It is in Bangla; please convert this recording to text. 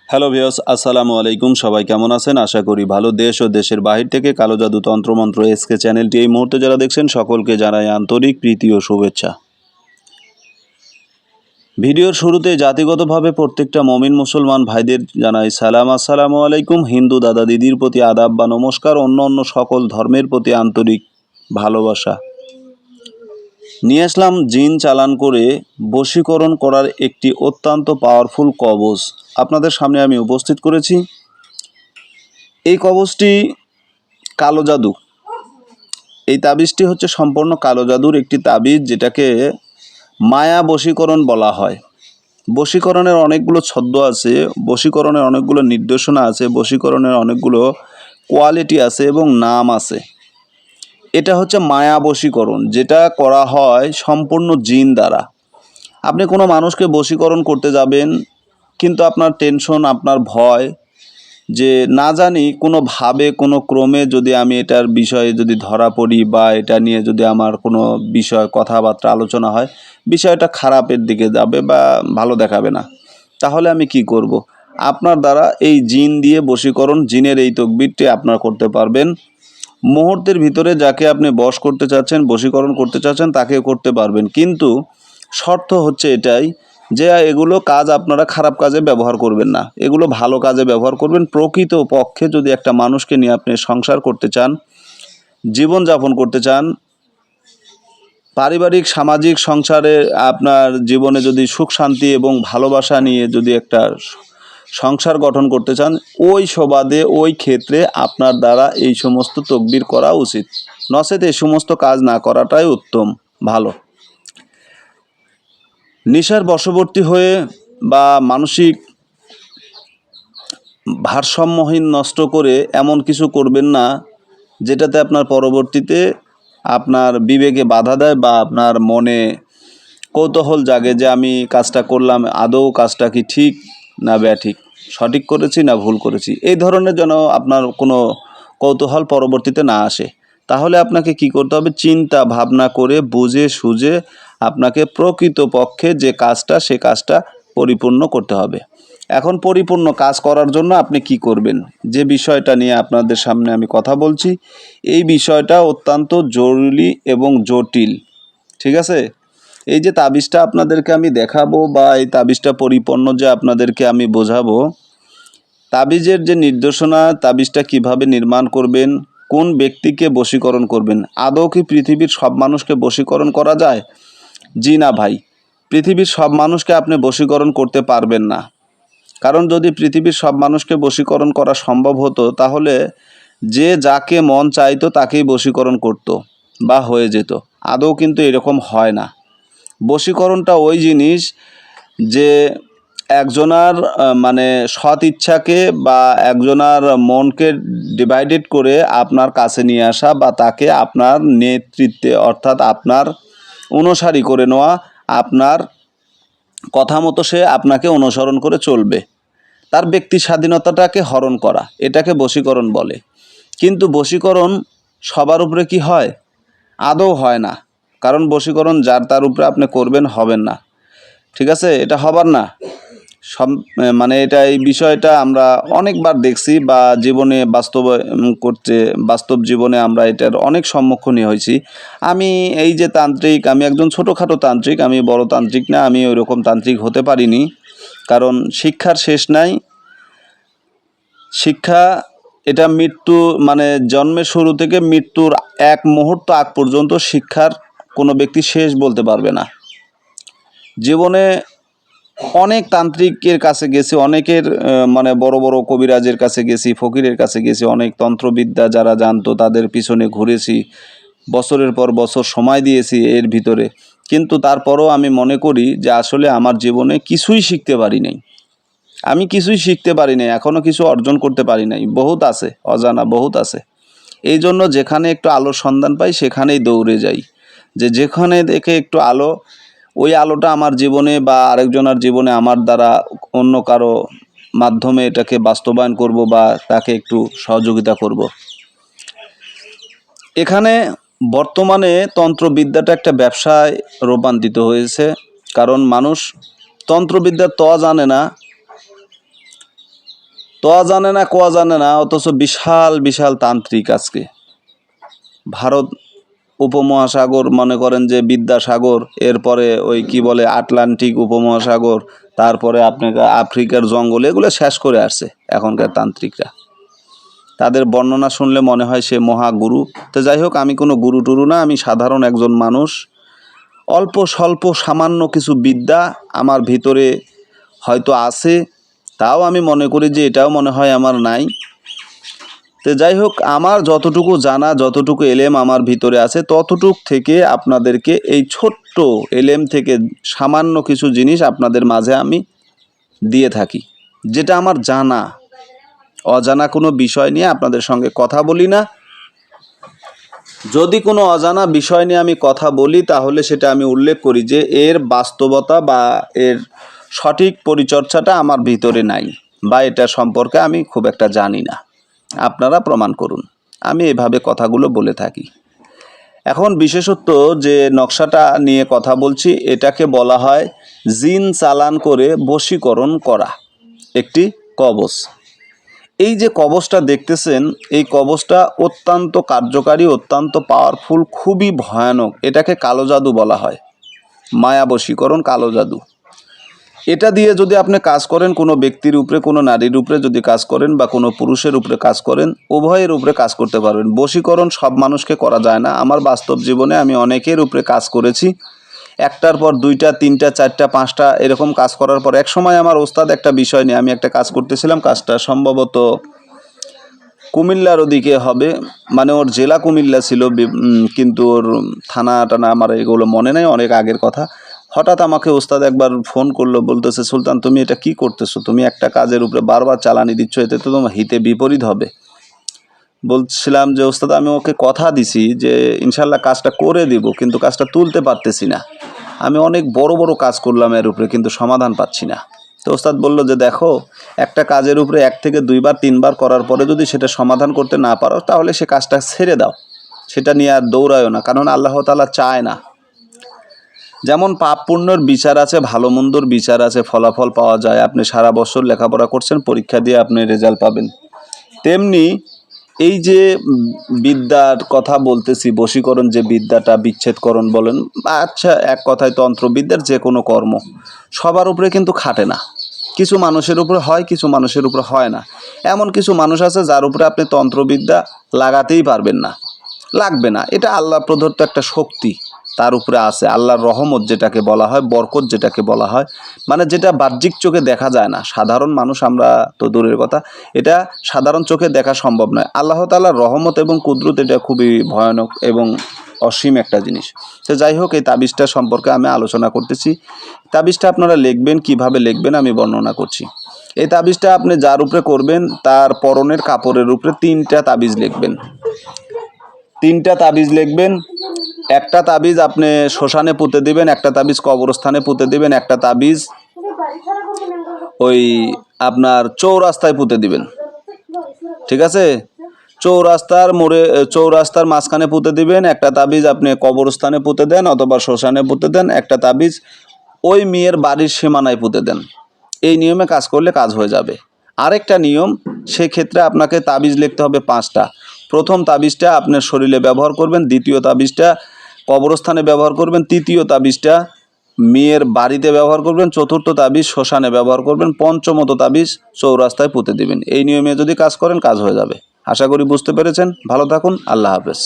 হ্যালো ভিউয়ার্স, আসসালামু আলাইকুম। সবাই কেমন আছেন? আশা করি ভালো। দেশ ও দেশের বাহির থেকে কালো জাদু তন্ত্রমন্ত্র এসকে চ্যানেলটি এই মুহূর্তে যারা দেখছেন সকলকে জানাই আন্তরিক প্রীতি ও শুভেচ্ছা। ভিডিওর শুরুতে জাতিগতভাবে প্রত্যেকটা মমিন মুসলমান ভাইদের জানাই সালাম, আসসালামু আলাইকুম। হিন্দু দাদা দিদির প্রতি আদাব বা নমস্কার। অন্য সকল ধর্মের প্রতি আন্তরিক ভালোবাসা। নিয়ে আসলাম জিন চালান করে বশীকরণ করার একটি অত্যন্ত পাওয়ারফুল কবজ আপনাদের সামনে আমি উপস্থিত করেছি। এই কবজটি কালো জাদু। এই তাবিজটি হচ্ছে সম্পূর্ণ কালো জাদুর একটি তাবিজ, যেটাকে মায়া বশীকরণ বলা হয়। বশীকরণের অনেকগুলো ছন্দ আছে, বশীকরণের অনেকগুলো নির্দেশনা আছে, বশীকরণের অনেকগুলো কোয়ালিটি আছে এবং নাম আছে। এটা হচ্ছে মায়া বশীকরণ, যেটা করা হয় সম্পূর্ণ জিন দ্বারা। আপনি কোনো মানুষকে বশীকরণ করতে যাবেন, কিন্তু আপনার টেনশন, আপনার ভয়, যে না জানি কোনোভাবে কোনো ক্রমে যদি আমি এটার বিষয়ে যদি ধরা পড়ি বা এটা নিয়ে যদি আমার কোনো বিষয় কথাবার্তা আলোচনা হয়, বিষয়টা খারাপের দিকে যাবে বা ভালো দেখাবে না, তাহলে আমি কি করব? আপনার দ্বারা এই জিন দিয়ে বশীকরণ, জিনের এই তকবিরটি আপনার করতে পারবেন। মুহূর্তের ভিতরে যাকে আপনি বশ করতে চাচ্ছেন, বশীকরণ করতে চাচ্ছেন, তাকে করতে পারবেন। কিন্তু শর্ত হচ্ছে এটাই যে এগুলো কাজ আপনারা খারাপ কাজে ব্যবহার করবেন না, এগুলো ভালো কাজে ব্যবহার করবেন। প্রকৃত পক্ষে যদি একটা মানুষকে নিয়ে আপনি সংসার করতে চান, জীবনযাপন করতে চান, পারিবারিক সামাজিক সংসারে আপনার জীবনে যদি সুখ শান্তি এবং ভালোবাসা নিয়ে যদি একটা সংসার গঠন করতে চান, ওই সুবাদে ওই ক্ষেত্রে আপনার দ্বারা এই সমস্ত তকবির করা উচিত। নচেত এই সমস্ত কাজ না করাটাই উত্তম, ভালো। নেশার বশবর্তী হয়ে বা মানসিক ভারসাম্যহীন নষ্ট করে এমন কিছু করবেন না যেটাতে আপনার পরবর্তীতে আপনার বিবেকে বাধা দেয় বা আপনার মনে কৌতূহল জাগে যে আমি কাজটা করলাম, আদৌ কাজটা কি ঠিক না ব্যাঠিক, সঠিক করেছি না ভুল করেছি, এই ধরনের যেন আপনার কোনো কৌতূহল পরবর্তীতে না আসে। তাহলে আপনাকে কি করতে হবে? চিন্তা ভাবনা করে বুঝে সুঝে আপনাকে প্রকৃতপক্ষে যে কাজটা, সে কাজটা পরিপূর্ণ করতে হবে। এখন পরিপূর্ণ কাজ করার জন্য আপনি কি করবেন, যে বিষয়টা নিয়ে আপনাদের সামনে আমি কথা বলছি, এই বিষয়টা অত্যন্ত জরুরি এবং জটিল। ঠিক আছে? এই যে তাবিজটা আপনাদেরকে আমি দেখাবো বা এই তাবিজটা পরিপূর্ণ যে আপনাদেরকে আমি বোঝাবো, তাবিজের যে নির্দেশনা, তাবিজটা কিভাবে নির্মাণ করবেন, কোন ব্যক্তিকে বশীকরণ করবেন, আদৌ কি পৃথিবীর সব মানুষকে বশীকরণ করা যায়? জি না ভাই, পৃথিবীর সব মানুষকে আপনি বশীকরণ করতে পারবেন না। কারণ যদি পৃথিবীর সব মানুষকে বশীকরণ করা সম্ভব হতো, তাহলে যে যাকে মন চাইতো তাকেই বশীকরণ করতো বা হয়ে যেত। আদৌ কিন্তু এরকম হয় না। বশীকরণটা ওই জিনিস যে একজনার মানে সৎ ইচ্ছাকে বা একজনার মনকে ডিভাইডেড করে আপনার কাছে নিয়ে আসা বা তাকে আপনার নেতৃত্বে অর্থাৎ আপনার অনুসারী করে নেওয়া, আপনার কথা মতো সে আপনাকে অনুসরণ করে চলবে, তার ব্যক্তি স্বাধীনতাটাকে হরণ করা, এটাকে বশীকরণ বলে। কিন্তু বশীকরণ সবার উপরে কি হয়? আদৌ হয় না। কারণ বশীকরণ যার তার উপরে আপনি করবেন, হবেন না। ঠিক আছে? এটা হবার না। মানে এটা এই বিষয়টা আমরা অনেকবার দেখছি বা জীবনে বাস্তব জীবনে আমরা এটার অনেক সম্মুখীন হয়েছি। আমি এই যে তান্ত্রিক, আমি একজন ছোটোখাটো তান্ত্রিক, আমি বড় তান্ত্রিক না, আমি ওইরকম তান্ত্রিক হতে পারিনি। কারণ শিক্ষার শেষ নাই। শিক্ষা এটা মৃত্যু, মানে জন্মের শুরু থেকে মৃত্যুর এক মুহূর্ত আগ পর্যন্ত শিক্ষার কোনো ব্যক্তি শেষ বলতে পারবে না। জীবনে অনেক তান্ত্রিকের কাছে গেছি, অনেকের মানে বড় বড় কবিরাজের কাছে গেছি, ফকিরের কাছে গেছি, অনেক তন্ত্রবিদ্যা যারা জানতো তাদের পিছনে ঘুরেছি, বছরের পর বছর সময় দিয়েছি এর ভিতরে। কিন্তু তারপরও আমি মনে করি যে আসলে আমার জীবনে কিছুই শিখতে পারি নাই। আমি কিছুই শিখতে পারি নাই, এখনও কিছু অর্জন করতে পারি নাই। বহুত আছে, অজানা বহুত আছে। এই জন্য যেখানে একটু আলোর সন্ধান পাই সেখানেই দৌড়ে যাই, যে যেখানে দেখে একটু আলো, ওই আলোটা আমার জীবনে বা আরেকজনের জীবনে আমার দ্বারা অন্য কারো মাধ্যমে এটাকে বাস্তবায়ন করব বা তাকে একটু সহযোগিতা করব। এখানে বর্তমানে তন্ত্রবিদ্যাটা একটা ব্যবসায় রূপান্তরিত হয়েছে। কারণ মানুষ তন্ত্রবিদ্যার জানে না, তোয়া জানে না কোয়া জানে না, অথচ বিশাল বিশাল তান্ত্রিক আজকে ভারত উপমহাসাগর, মনে করেন যে বিদ্যাসাগর, এরপরে ওই কি বলে আটলান্টিক উপমহাসাগর, তারপরে আপনার আফ্রিকার জঙ্গল, এগুলো শেষ করে আসছে এখনকার তান্ত্রিকরা। তাদের বর্ণনা শুনলে মনে হয় সে মহাগুরু। তো যাই হোক, আমি কোনো গুরু টুরু না, আমি সাধারণ একজন মানুষ। অল্প স্বল্প সামান্য কিছু বিদ্যা আমার ভিতরে হয়তো আছে, তাও আমি মনে করি যে এটাও মনে হয় আমার নাই। তো যাই হোক, আমার যতটুকু জানা, যতটুকু এলেম আমার ভিতরে আছে, ততটুক থেকে আপনাদেরকে এই ছোট্ট এলেম থেকে সামান্য কিছু জিনিস আপনাদের মাঝে আমি দিয়ে থাকি, যেটা আমার জানা। অজানা কোনো বিষয় নিয়ে আপনাদের সঙ্গে কথা বলি না। যদি কোনো অজানা বিষয় নিয়ে আমি কথা বলি, তাহলে সেটা আমি উল্লেখ করি যে এর বাস্তবতা বা এর সঠিক পরিচর্যাটা আমার ভিতরে নাই, বা এটা সম্পর্কে আমি খুব একটা জানি না। আপনারা প্রমাণ করুন। আমি এভাবে কথাগুলো বলে থাকি। এখন বিশেষত যে নকশাটা নিয়ে কথা বলছি, এটাকে বলা হয় জিন চালান করে বশীকরণ করা একটি কবচ। এই যে কবচটা দেখতেছেন, এই কবচটা অত্যন্ত কার্যকারী, অত্যন্ত পাওয়ারফুল, খুবই ভয়ানক। এটাকে কালো জাদু বলা হয়, মায়া বশীকরণ, কালো জাদু। এটা দিয়ে যদি আপনি কাজ করেন, কোনো ব্যক্তির উপরে, কোনো নারীর উপরে যদি কাজ করেন, বা কোনো পুরুষের উপরে কাজ করেন, উভয়ের উপরে কাজ করতে পারবেন। বশীকরণ সব মানুষকে করা যায় না। আমার বাস্তব জীবনে আমি অনেকের উপরে কাজ করেছি, একটার পর দুইটা, তিনটা, চারটা, পাঁচটা এরকম কাজ করার পর এক সময় আমার ওস্তাদ একটা বিষয় নিয়ে আমি একটা কাজ করতেছিলাম। কাজটা সম্ভবত কুমিল্লার ওদিকে হবে, মানে ওর জেলা কুমিল্লা ছিল, কিন্তু ওর থানা টানা আমার এগুলো মনে নেই, অনেক আগের কথা। হঠাৎ আমাকে ওস্তাদ একবার ফোন করলো, বলতেছে, সুলতান তুমি এটা কি করতেছো? তুমি একটা কাজের উপরে বারবার চালানি দিচ্ছ, এতে তো তোমার হিতে বিপরীত হবে। বলছিলাম যে ওস্তাদ, আমি ওকে কথা দিছি যে ইনশাল্লাহ কাজটা করে দিব, কিন্তু কাজটা তুলতে পারতেছি না। আমি অনেক বড় বড় কাজ করলাম এর উপরে, কিন্তু সমাধান পাচ্ছি না। তো ওস্তাদ বলল যে দেখো, একটা কাজের উপরে 1 থেকে 2 বার 3 বার করার পরে যদি সেটা সমাধান করতে না পারো, তাহলে সে কাজটা ছেড়ে দাও, সেটা নিয়ে আর দৌড়ায়ও না, কারণ আল্লাহ তাআলা চায় না। যেমন পাপ পুণ্যর বিচার আছে, ভালো মন্দর বিচার আছে, ফলাফল পাওয়া যায়। আপনি সারা বছর লেখাপড়া করছেন, পরীক্ষা দিয়ে আপনি রেজাল্ট পাবেন। তেমনি এই যে বিদ্যার কথা বলতেছি, বশীকরণ যে বিদ্যাটা, বিচ্ছেদকরণ বলেন, আচ্ছা এক কথায় তন্ত্রবিদ্যার যে কোনো কর্ম সবার উপরে কিন্তু খাটে না। কিছু মানুষের উপরে হয়, কিছু মানুষের উপরে হয় না। এমন কিছু মানুষ আছে যার উপরে আপনি তন্ত্রবিদ্যা লাগাতেই পারবেন না, লাগবে না। এটা আল্লাহ প্রদত্ত একটা শক্তি তার উপরে আছে, আল্লাহর রহমত যেটাকে বলা হয়, বরকত যেটাকে বলা হয়, মানে যেটা বাহ্যিক চোখে দেখা যায় না। সাধারণ মানুষ আমরা তো দূরের কথা, এটা সাধারণ চোখে দেখা সম্ভব নয়। আল্লাহ তাআলার রহমত এবং কুদরত, এটা খুবই ভয়ানক এবং অসীম একটা জিনিস। তো যাই হোক, এই তাবিজটা সম্পর্কে আমি আলোচনা করতেছি। তাবিজটা আপনারা লিখবেন, কিভাবে লিখবেন আমি বর্ণনা করছি। এই তাবিজটা আপনি যার উপরে করবেন, তার পরনের কাপড়ের উপরে 3টা তাবিজ লিখবেন। 3টা তাবিজ লিখবেন। একটা তাবিজ আপনি শ্মশানে পুঁতে দিবেন, একটা তাবিজ কবরস্থানে পুঁতে দিবেন, একটা তাবিজ ওই আপনার চৌরাস্তায় পুঁতে দিবেন। ঠিক আছে? চৌরাস্তার মোড়ে, চৌরাস্তার মাঝখানে পুঁতে দিবেন। একটা তাবিজ আপনি কবরস্থানে পুঁতে দেন অথবা শ্মশানে পুঁতে দেন। একটা তাবিজ ওই মেয়ের বাড়ির সীমানায় পুঁতে দেন। এই নিয়মে কাজ করলে কাজ হয়ে যাবে। আরেকটা নিয়ম, সেক্ষেত্রে আপনাকে তাবিজ লিখতে হবে 5টা। প্রথম তাবিজটা আপনার শরীরে ব্যবহার করবেন, দ্বিতীয় তাবিজটা কবরস্থানে ব্যবহার করবেন, তৃতীয় তাবিজটা মেয়ের বাড়িতে ব্যবহার করবেন, চতুর্থ তাবিজ শ্মশানে ব্যবহার করবেন, পঞ্চমত তাবিজ চৌরাস্তায় পুঁতে দিবেন। এই নিয়মে যদি কাজ করেন, কাজ হয়ে যাবে। আশা করি বুঝতে পেরেছেন। ভালো থাকুন। আল্লাহ হাফেজ।